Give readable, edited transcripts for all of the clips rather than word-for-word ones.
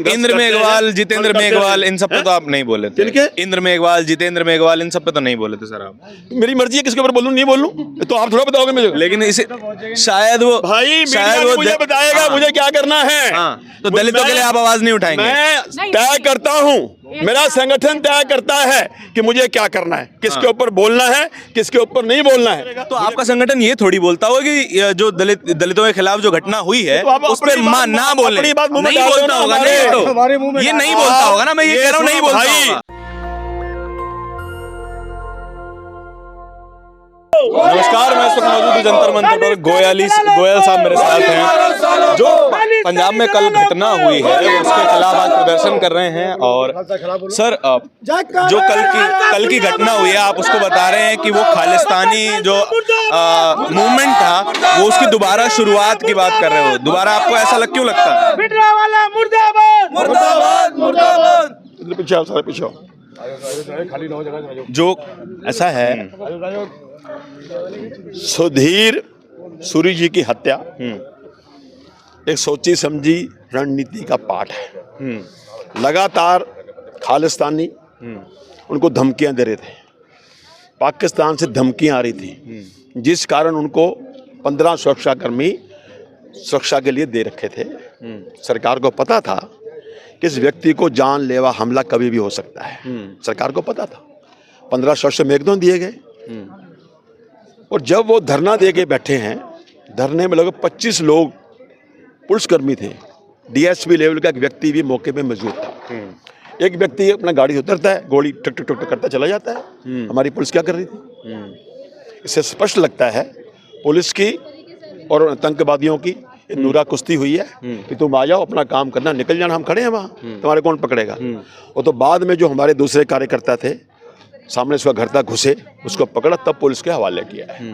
इंद्र मेघवाल, जितेंद्र मेघवाल, इन सब पे तो आप नहीं बोले थे। इंद्र मेघवाल, जितेंद्र मेघवाल, इन सब पे तो नहीं बोले थे सर आप। मेरी मर्जी है किसके ऊपर बोलूं नहीं बोलूं, तो आप थोड़ा बताओगे मुझे। लेकिन इसे शायद वो भाई शायद वो मुझे बताएगा मुझे क्या करना है। तो दलितों के लिए आप आवाज नहीं उठाएंगे? मैं तय करता हूं, मेरा संगठन तय करता है कि मुझे क्या करना है, किसके ऊपर बोलना है, किसके ऊपर नहीं बोलना है। तो आपका संगठन ये थोड़ी बोलता होगा कि जो दलितों के खिलाफ जो घटना हुई है उस पर ना बोले, नहीं बोलता होगा, नहीं, ये नहीं बोलता होगा ना, मैं ये कह रहा हूँ नहीं बोलता होगा। नमस्कार, मैं इस वक्त मौजूद हूँ जंतर मंतर पर। गोयल साहब मेरे साथ हैं, जो पंजाब में कल घटना हुई है उसके खिलाफ आज प्रदर्शन कर रहे हैं। और सर, जो कल की घटना हुई है आप उसको बता रहे हैं कि वो खालिस्तानी जो मूवमेंट था वो उसकी दोबारा शुरुआत की बात कर रहे हो। दोबारा आपको ऐसा क्यों लगता है? जो ऐसा है, सुधीर सूरी जी की हत्या एक सोची समझी रणनीति का पाठ है। लगातार खालिस्तानी उनको धमकियां दे रहे थे, पाकिस्तान से धमकियां आ रही थी, जिस कारण उनको 15 सुरक्षाकर्मी सुरक्षा के लिए दे रखे थे। सरकार को पता था कि इस व्यक्ति को जानलेवा हमला कभी भी हो सकता है, सरकार को पता था। 15 सुरक्षा में एकदम दिए गए। और जब वो धरना दे के बैठे हैं, धरने में लगभग 25 लोग पुलिसकर्मी थे, डीएसपी लेवल का एक व्यक्ति भी मौके पे मौजूद था। एक व्यक्ति अपना गाड़ी से उतरता है, गोली टक टक टक करता चला जाता है। हमारी पुलिस क्या कर रही थी? इससे स्पष्ट लगता है पुलिस की और आतंकवादियों की नूरा कुश्ती हुई है कि तुम आ जाओ, अपना काम करना, निकल जाना, हम खड़े हैं वहाँ, तुम्हारे कौन पकड़ेगा। और तो बाद में जो हमारे दूसरे कार्यकर्ता थे सामने उसका घर तक घुसे, उसको पकड़ा, तब पुलिस के हवाले किया है।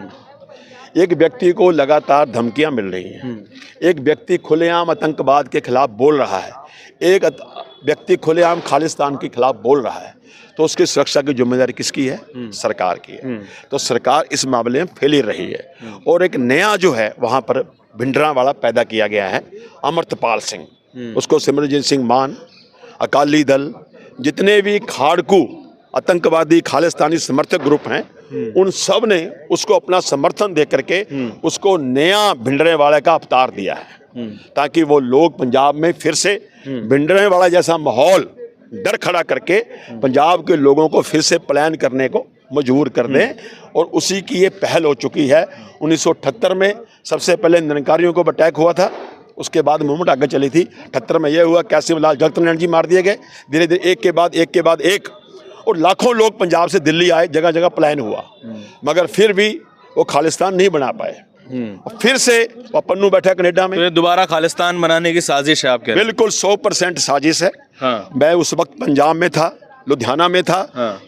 एक व्यक्ति को लगातार धमकियां मिल रही हैं, एक व्यक्ति खुलेआम आतंकवाद के खिलाफ बोल रहा है, एक व्यक्ति खुलेआम खालिस्तान के खिलाफ बोल रहा है, तो उसकी सुरक्षा की जिम्मेदारी किसकी है? सरकार की है। तो सरकार इस मामले में फेलियर रही है। और एक नया जो है वहाँ पर भिंडरावाला पैदा किया गया है, अमृतपाल सिंह, उसको सिमरनजीत सिंह मान, अकाली दल, जितने भी खाड़कू आतंकवादी खालिस्तानी समर्थक ग्रुप हैं, उन सब ने उसको अपना समर्थन दे करके उसको नया भिंडरावाला का अवतार दिया है, ताकि वो लोग पंजाब में फिर से भिंडरावाला जैसा माहौल डर खड़ा करके पंजाब के लोगों को फिर से प्लान करने को मजबूर कर दें। और उसी की ये पहल हो चुकी है। 1978 में सबसे पहले निरंकारियों को अटैक हुआ था, उसके बाद मूवमेंट आगे चली थी। 78 में यह हुआ, कैसिम लाल जगत जी मार दिए गए, धीरे धीरे एक के बाद एक, और लाखों लोग पंजाब से दिल्ली आए, जगह जगह प्लान हुआ, मगर फिर भी वो खालिस्तान नहीं बना पाए। फिर से वो पन्नू बैठा कनाडा में। तो दोबारा खालिस्तान बनाने की साजिश है आपके? बिल्कुल 100% साजिश है। मैं उस वक्त पंजाब में था, लुधियाना में था।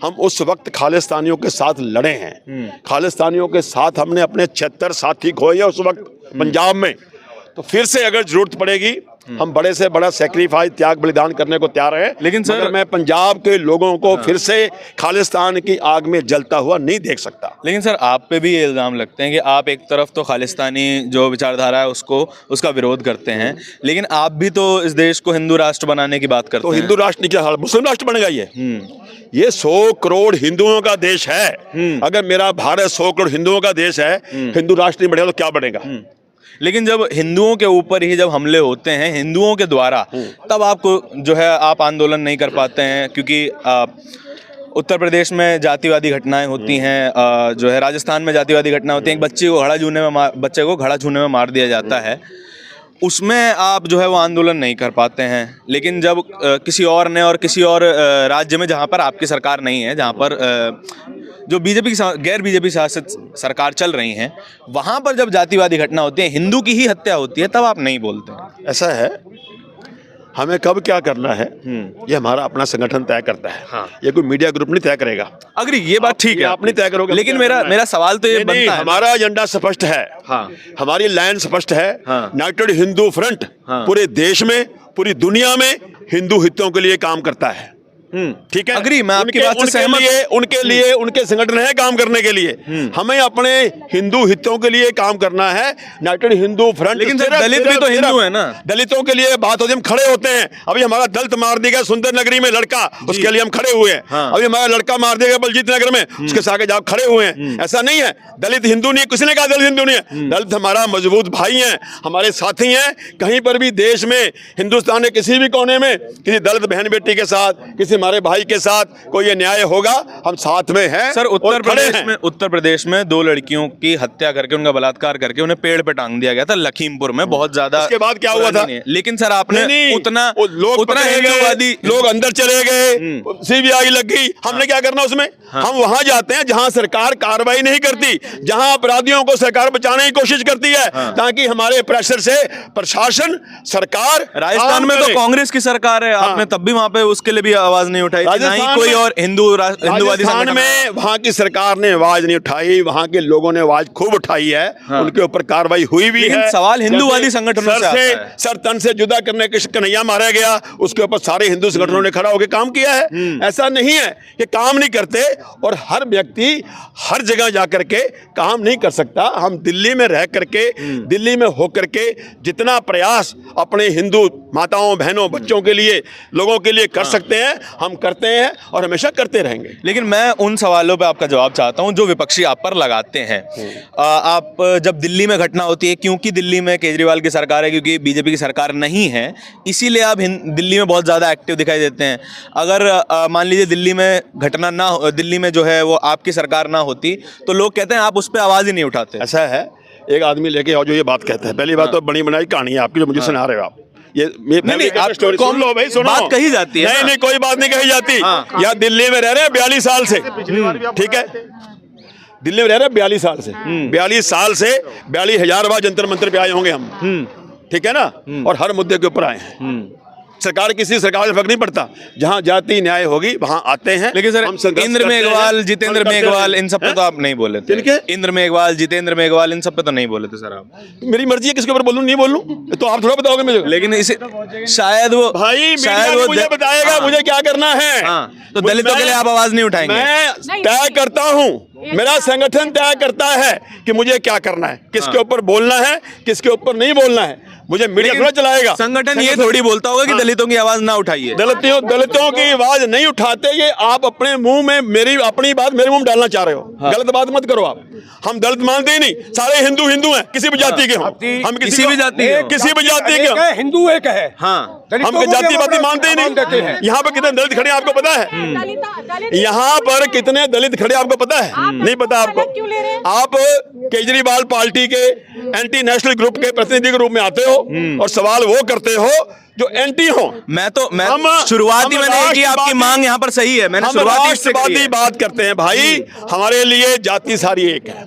हम उस वक्त खालिस्तानियों के साथ लड़े हैं, खालिस्तानियों के साथ हमने अपने 76 साथी खोए उस वक्त पंजाब में। तो फिर से अगर जरूरत पड़ेगी हम बड़े से बड़ा सेक्रीफाइस, त्याग बलिदान करने को तैयार हैं। लेकिन सर, मैं पंजाब के लोगों को फिर से खालिस्तान की आग में जलता हुआ नहीं देख सकता। लेकिन सर, आप पे भी ये इल्ज़ाम लगते हैं कि आप एक तरफ तो खालिस्तानी जो विचारधारा है उसका विरोध करते हैं, लेकिन आप भी तो इस देश को हिंदू राष्ट्र बनाने की बात करते हैं। तो हिंदू राष्ट्र क्या हाल, मुस्लिम राष्ट्र बनेगा ये 100 करोड़ हिंदुओं का देश है। अगर मेरा भारत 100 करोड़ हिंदुओं का देश है, हिंदू राष्ट्र नहीं बनेगा तो क्या बनेगा? लेकिन जब हिंदुओं के ऊपर ही जब हमले होते हैं हिंदुओं के द्वारा, तब आपको जो है आप आंदोलन नहीं कर पाते हैं, क्योंकि उत्तर प्रदेश में जातिवादी घटनाएं होती हैं, जो है राजस्थान में जातिवादी घटना होती है, एक बच्चे को घड़ा छूने में मार दिया जाता है, उसमें आप जो है वो आंदोलन नहीं कर पाते हैं। लेकिन जब किसी और ने और किसी और राज्य में जहाँ पर आपकी सरकार नहीं है, जहाँ पर जो बीजेपी गैर बीजेपी शासित सरकार चल रही हैं, वहाँ पर जब जातिवादी घटना होती है, हिंदू की ही हत्या होती है, तब आप नहीं बोलते। ऐसा है, हमें कब क्या करना है ये हमारा अपना संगठन तय करता है। ये कोई मीडिया ग्रुप नहीं तय करेगा। अगर ये बात ठीक है, आप नहीं तय करोगे। लेकिन मेरा सवाल तो ये बनता है, हमारा एजेंडा स्पष्ट है, हमारी लाइन स्पष्ट है। यूनाइटेड हिंदू फ्रंट पूरे देश में, पूरी दुनिया में हिंदू हितों के लिए काम करता है। ठीक है, अग्री, मैं आपकी बात से सहमत हूं। उनके लिए उनके संगठन है काम करने के लिए। हमें अपने हिंदू हितों के लिए काम करना है। यूनाइटेड हिंदू फ्रंट, लेकिन सर दलित भी तो हिंदू है ना। दलितों के लिए बात होती है, हम खड़े होते हैं। अभी हमारा दलित मार दिया गया सुंदर नगरी में लड़का, उसके लिए हम खड़े हुए हैं। हाँ। अभी हमारा लड़का मार दिया गया बलजीत नगर में, उसके साथ आप खड़े हुए हैं। ऐसा नहीं है दलित हिंदू नहीं है, किसी ने कहा दलित हिंदू नहीं है। दलित हमारा मजबूत भाई है, हमारे साथी हैं। कहीं पर भी देश में, हिंदुस्तान के किसी भी कोने में किसी दलित बहन बेटी के साथ, किसी हमारे भाई के साथ कोई ये न्याय होगा, हम साथ में हैं। सर उत्तर प्रदेश में 2 लड़कियों की हत्या करके, उनका बलात्कार करके उन्हें पेड़ पे टांग दिया गया था लखीमपुर में, बहुत ज्यादा। उसके बाद क्या हुआ था? लेकिन सर आपने उतना हिंदुवादी लोग अंदर चले गए, सीबीआई लग गई। हमने क्या करना उसमें? हम वहां जाते हैं जहां सरकार कार्रवाई नहीं करती, जहां अपराधियों को सरकार बचाने की कोशिश करती है, ताकि हमारे प्रेशर से प्रशासन, सरकार। राजस्थान में तो कांग्रेस की सरकार है, आपने तब भी वहां पे उसके लिए भी आवाज नहीं उठाई, ना ही कोई और हिंदूवादी संगठन में वहां की सरकार ने आवाज नहीं उठाई, वहां के लोगों ने आवाज खूब उठाई है। उनके ऊपर कार्रवाई हुई भी है। सवाल हिंदूवादी संगठनों से सर तन से जुदा करने के कन्हैया मारा गया, उसके ऊपर सारे हिंदू संगठनों ने खड़ा होकर काम किया है। ऐसा नहीं है कि काम नहीं करते, और हर व्यक्ति हर जगह जाकर के काम नहीं कर सकता। हम दिल्ली में रह करके, दिल्ली में होकर के जितना प्रयास अपने हिंदू माताओं, बहनों, बच्चों के लिए, लोगों के लिए कर सकते हैं, हम करते हैं और हमेशा करते रहेंगे। लेकिन मैं उन सवालों पे आपका जवाब चाहता हूं जो विपक्षी आप पर लगाते हैं। आप जब दिल्ली में घटना होती है, क्योंकि दिल्ली में केजरीवाल की सरकार है, क्योंकि बीजेपी की सरकार नहीं है, इसीलिए आप दिल्ली में बहुत ज़्यादा एक्टिव दिखाई देते हैं। अगर मान लीजिए दिल्ली में घटना ना हो, दिल्ली में जो है वो आपकी सरकार ना होती, तो लोग कहते हैं आप उस पर आवाज़ ही नहीं उठाते। ऐसा है, एक आदमी लेके आओ जो ये बात कहता है। पहली बात तो बड़ी बनाई कहानी है आपकी जो मुझे सुना रहे हो आप। ये आप स्टोरी सुन लो भाई, सुनो। बात कही जाती है। नहीं, कोई बात नहीं कही जाती। यहाँ दिल्ली में रह रहे हैं 42 साल से, ठीक है, दिल्ली में रह रहे हैं 42 साल से। 42 साल से 42,000 बार जंतर मंतर पे आए होंगे हम, ठीक है ना, और हर मुद्दे के ऊपर आए हैं। सरकार, किसी सरकार से फर्क नहीं पड़ता, जहां जाति न्याय होगी वहां आते हैं। लेकिन सर इंद्र मेघवाल, जितेंद्र मेघवाल, इन सब पे तो आप नहीं बोले थे। इंद्र मेघवाल, जितेंद्र मेघवाल, इन सब पे तो नहीं बोले थे सर आप। मेरी मर्जी है किसके ऊपर बोलूं नहीं बोलूं, तो आप थोड़ा बताओगे मुझे। लेकिन इसे शायद वो भाई मुझे बताएगा मुझे क्या करना है। तो दलितों के लिए आप आवाज नहीं उठाएंगे? मैं तय करता हूँ, मेरा संगठन तय करता है कि मुझे क्या करना है, किसके ऊपर बोलना है, किसके ऊपर नहीं बोलना है। मुझे मीडिया थोड़ा चलाएगा। संगठन ये थोड़ी बोलता होगा कि दलितों की आवाज ना उठाइए। दलितों की आवाज नहीं उठाते, ये आप अपने मुंह में मेरी अपनी बात मेरे मुंह में डालना चाह रहे हो। गलत बात मत करो आप। हम दलित मानते ही नहीं, सारे हिंदू हैं, किसी भी जाति के हों। हम किसी भी जाति के हिंदू एक है। हम जाति पाति मानते ही नहीं। यहाँ पर कितने दलित खड़े आपको पता है? यहाँ पर कितने दलित खड़े आपको पता है? नहीं पता आपको? आप केजरीवाल पार्टी के एंटी नेशनल ग्रुप के प्रतिनिधि के रूप में आते हो और सवाल वो करते हो जो एंटी हो। मैं शुरुआती मैंने की आपकी मांग यहाँ पर सही है, मैंने शुरुआती बात करते हैं भाई। हमारे लिए जाति सारी एक है।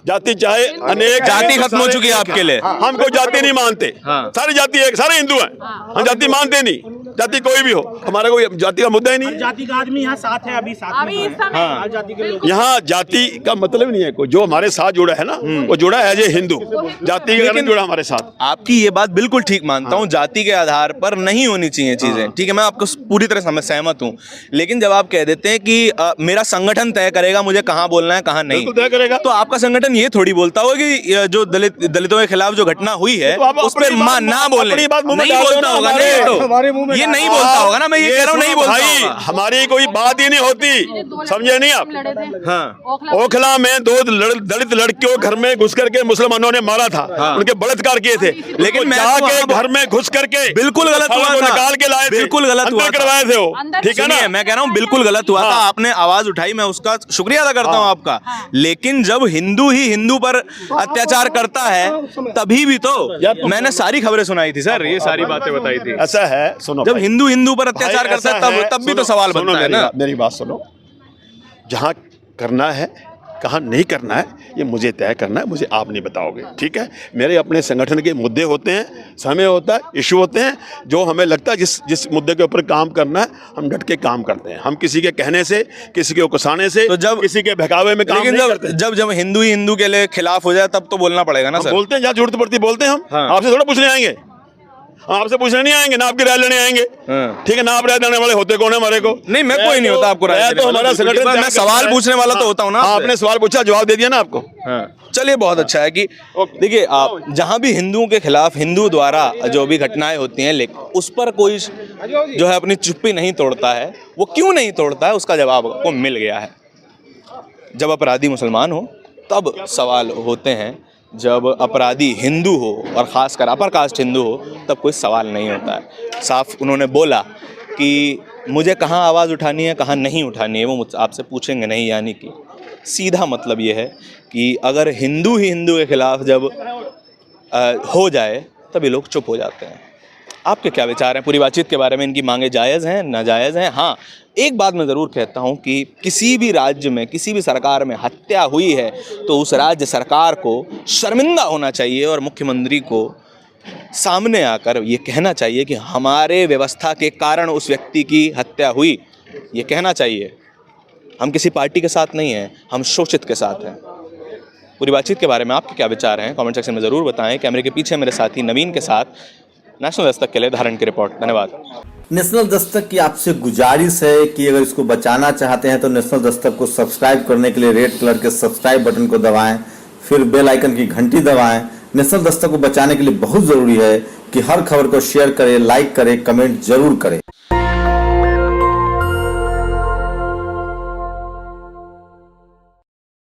जाति चाहे अनेक, जाति खत्म हो चुकी है आपके लिए। हमको जाति नहीं मानते, सारी जाति एक, सारे हिंदू हैं, हम जाति मानते नहीं। जाति कोई भी हो, हमारा कोई जाति का मुद्दा ही नहीं। जाति का आदमी यहाँ साथ है, अभी साथ में है। यहाँ जाति का मतलब नहीं है कोई, जो हमारे साथ जुड़ा है ना वो जुड़ा है एज ए हिंदू, जाति का नहीं जुड़ा हमारे साथ। आपकी ये बात बिल्कुल ठीक मानता हूँ, जाति के आधार पर नहीं होनी चाहिए चीजें, ठीक है, मैं आपको पूरी तरह सहमत हूँ। लेकिन जब आप कह देते हैं कि मेरा संगठन तय करेगा मुझे कहाँ बोलना है कहाँ नहीं तय करेगा, तो आपका संगठन ये थोड़ी बोलता होगा कि जो दलितों के खिलाफ जो घटना हुई है उस पर ना बोले, नहीं बोलता होगा। ये नहीं बोलता होगा ना, मैं ये कह रहा हूँ नहीं बोलता भाई। हमारी कोई बात ही नहीं होती, समझे नहीं आप? ओखला में 2 दलित लड़कियों घर में घुस करके मुसलमानों ने मारा था, उनके बलात्कार किए थे। लेकिन जाके घर में घुस करके बिल्कुल गलत हुआ था, निकाल के लाए थे, बिल्कुल गलत हुआ करवाए थे वो, ठीक है ना? मैं कह रहा हूँ बिल्कुल गलत हुआ था, आपने आवाज उठाई, मैं उसका शुक्रिया अदा करता हूँ आपका। लेकिन जब हिंदू ही हिंदू पर अत्याचार करता है तभी भी तो मैंने सारी खबरें सुनाई थी सर, ये सारी बातें बताई थी। ऐसा है, सुनो, जब हिंदू पर अत्याचार करता है तब भी तो सवाल बनता है ना। मेरी बात सुनो, जहाँ करना है कहाँ नहीं करना है ये मुझे तय करना है, मुझे आप नहीं बताओगे, ठीक है? मेरे अपने संगठन के मुद्दे होते हैं, समय होता है, इशू होते हैं, जो हमें लगता है जिस मुद्दे के ऊपर काम करना है हम डट के काम करते हैं। हम किसी के कहने से, किसी के उकसाने से, तो जब किसी के बहकावे में काम नहीं करते। जब हिंदू ही हिंदू के लिए खिलाफ हो जाए तब तो बोलना पड़ेगा ना सर। बोलते हैं, जहाँ जरूरत पड़ती बोलते हैं हम। आपसे थोड़ा पूछने आएंगे, आपसे पूछने नहीं आएंगे ना, आपकी राय लेने आएंगे। ठीक है ना, आप राय देने वाले होते कौन है हमारे को? नहीं, मैं कोई नहीं होता आपको राय देने तो वाला, हमारा बिल्कुल, संगठन मैं सवाल पूछने वाला तो होता हूँ ना आपसे। आपने सवाल पूछा, जवाब दे दिया ना आपको। चलिए, बहुत अच्छा है कि देखिए, आप जहां भी हिंदुओं के खिलाफ हिंदू द्वारा जो भी घटनाएं होती हैं, लेकिन उस पर कोई जो है अपनी चुप्पी नहीं तोड़ता है। वो क्यों नहीं तोड़ता है, उसका जवाब आपको मिल गया है। जब अपराधी मुसलमान हो तब सवाल होते हैं, जब अपराधी हिंदू हो और ख़ासकर अपर कास्ट हिंदू हो तब कोई सवाल नहीं होता है। साफ उन्होंने बोला कि मुझे कहाँ आवाज़ उठानी है, कहाँ नहीं उठानी है, वो मुझसे आपसे पूछेंगे नहीं। यानी कि सीधा मतलब ये है कि अगर हिंदू ही हिंदू के खिलाफ जब हो जाए तब ये लोग चुप हो जाते हैं। आपके क्या विचार हैं पूरी बातचीत के बारे में? इनकी मांगे जायज़ हैं, नाजायज़ हैं? हाँ, एक बात मैं ज़रूर कहता हूँ कि किसी भी राज्य में, किसी भी सरकार में हत्या हुई है तो उस राज्य सरकार को शर्मिंदा होना चाहिए और मुख्यमंत्री को सामने आकर ये कहना चाहिए कि हमारे व्यवस्था के कारण उस व्यक्ति की हत्या हुई। ये कहना चाहिए। हम किसी पार्टी के साथ नहीं हैं, हम शोषित के साथ हैं। पूरी बातचीत के बारे में आपके क्या विचार हैं कमेंट सेक्शन में ज़रूर बताएं। कैमरे के पीछे मेरे साथी नवीन के साथ नेशनल दस्तक के लिए धारण की रिपोर्ट। धन्यवाद। नेशनल दस्तक की आपसे गुजारिश है कि अगर इसको बचाना चाहते हैं तो नेशनल दस्तक को सब्सक्राइब करने के लिए रेड कलर के सब्सक्राइब बटन को दबाएं, फिर बेल आइकन की घंटी दबाएं। नेशनल दस्तक को बचाने के लिए बहुत जरूरी है कि हर खबर को शेयर करें, लाइक करें, कमेंट जरूर करें।